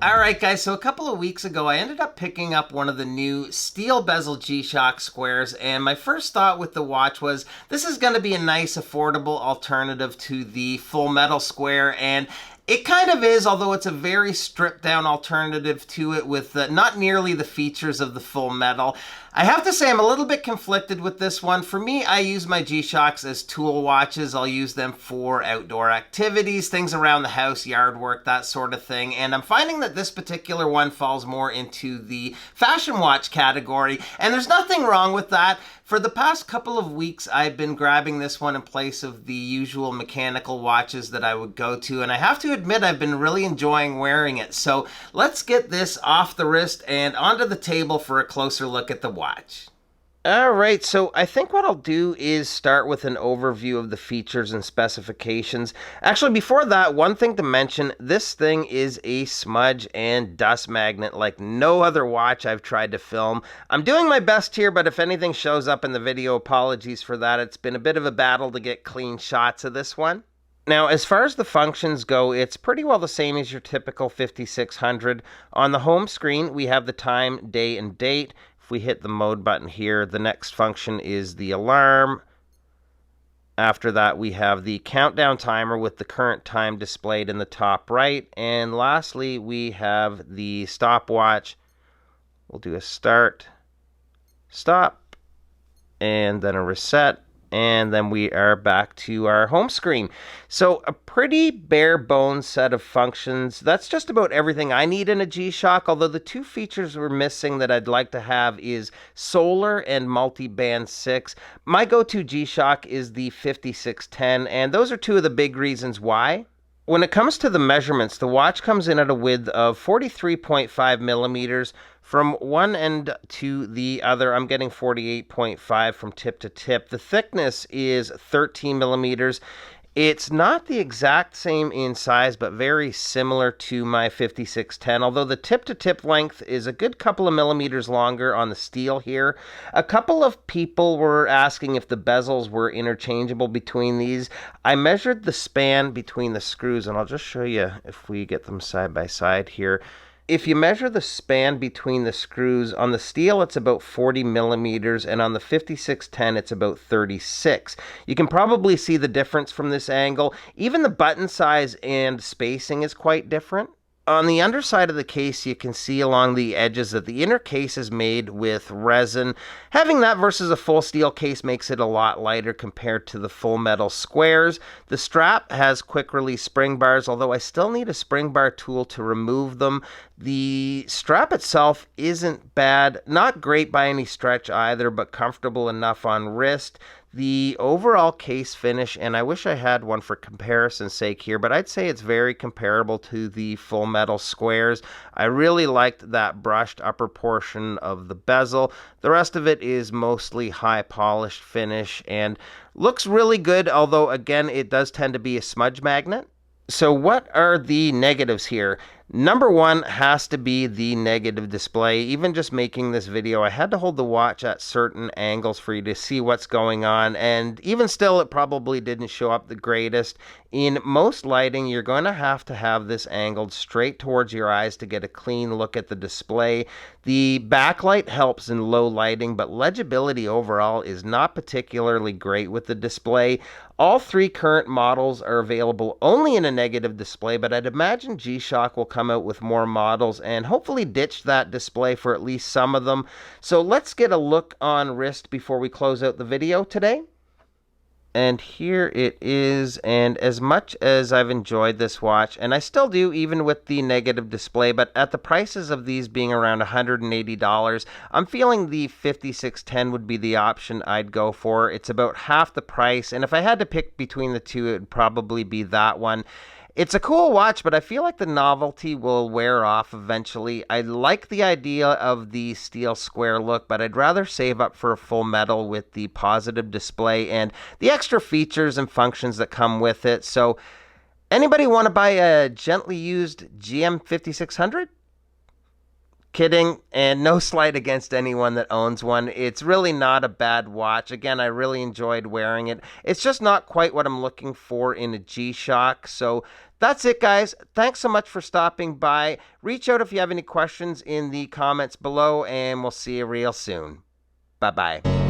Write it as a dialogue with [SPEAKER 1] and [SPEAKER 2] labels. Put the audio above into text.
[SPEAKER 1] Alright guys, so a couple of weeks ago I ended up picking up one of the new steel bezel G-Shock squares, and my first thought with the watch was this is going to be a nice affordable alternative to the full metal square, and it kind of is, although it's a very stripped down alternative to it with not nearly the features of the full metal. I have to say I'm a little bit conflicted with this one. For me, I use my G-Shocks as tool watches. I'll use them for outdoor activities, things around the house, yard work, that sort of thing. And I'm finding that this particular one falls more into the fashion watch category. And there's nothing wrong with that. For the past couple of weeks, I've been grabbing this one in place of the usual mechanical watches that I would go to. And I have to admit, I've been really enjoying wearing it. So let's get this off the wrist and onto the table for a closer look at the watch. Alright, so I think what I'll do is start with an overview of the features and specifications. Actually, before that, one thing to mention, this thing is a smudge and dust magnet like no other watch I've tried to film. I'm doing my best here, but if anything shows up in the video, apologies for that. It's been a bit of a battle to get clean shots of this one. Now, as far as the functions go, it's pretty well the same as your typical 5600. On the home screen, we have the time, day, and date. If we hit the mode button here, the next function is the alarm. After that, we have the countdown timer with the current time displayed in the top right. And lastly, we have the stopwatch. We'll do a start, stop, and then a reset. And then we are back to our home screen. So a pretty bare bones set of functions. That's just about everything I need in a G-Shock, although the two features we're missing that I'd like to have is solar and multi-band 6. My go-to G-Shock is the 5610, and those are two of the big reasons why. When it comes to the measurements, the watch comes in at a width of 43.5 millimeters. From one end to the other, I'm getting 48.5 from tip to tip. The thickness is 13 millimeters. It's not the exact same in size, but very similar to my 5610, although the tip-to-tip length is a good couple of millimeters longer on the steel here. A couple of people were asking if the bezels were interchangeable between these. I measured the span between the screws, and I'll just show you if we get them side by side here. If you measure the span between the screws, on the steel it's about 40 millimeters, and on the 5610 it's about 36. You can probably see the difference from this angle. Even the button size and spacing is quite different. On the underside of the case, you can see along the edges that the inner case is made with resin. Having that versus a full steel case makes it a lot lighter compared to the full metal squares. The strap has quick release spring bars, although I still need a spring bar tool to remove them. The strap itself isn't bad, not great by any stretch either, but comfortable enough on wrist. The overall case finish, and I wish I had one for comparison's sake here, but I'd say it's very comparable to the full metal squares. I really liked that brushed upper portion of the bezel. The rest of it is mostly high polished finish and looks really good, although again, it does tend to be a smudge magnet. So what are the negatives here? Number one has to be the negative display. Even just making this video, I had to hold the watch at certain angles for you to see what's going on, and even still, it probably didn't show up the greatest. In most lighting, you're going to have this angled straight towards your eyes to get a clean look at the display. The backlight helps in low lighting, but legibility overall is not particularly great with the display. All three current models are available only in a negative display, but I'd imagine G-Shock will come out with more models and hopefully ditch that display for at least some of them. So let's get a look on wrist before we close out the video today. And here it is, and as much as I've enjoyed this watch, and I still do even with the negative display, but at the prices of these being around $180, I'm feeling the 5610 would be the option I'd go for. It's about half the price, and if I had to pick between the two, it would probably be that one. It's a cool watch, but I feel like the novelty will wear off eventually. I like the idea of the steel square look, but I'd rather save up for a full metal with the positive display and the extra features and functions that come with it. So anybody want to buy a gently used GM5600? Kidding, and no slight against anyone that owns one. It's really not a bad watch. Again, I really enjoyed wearing it. It's just not quite what I'm looking for in a G-Shock. So that's it, guys. Thanks so much for stopping by. Reach out if you have any questions in the comments below, and we'll see you real soon. Bye-bye.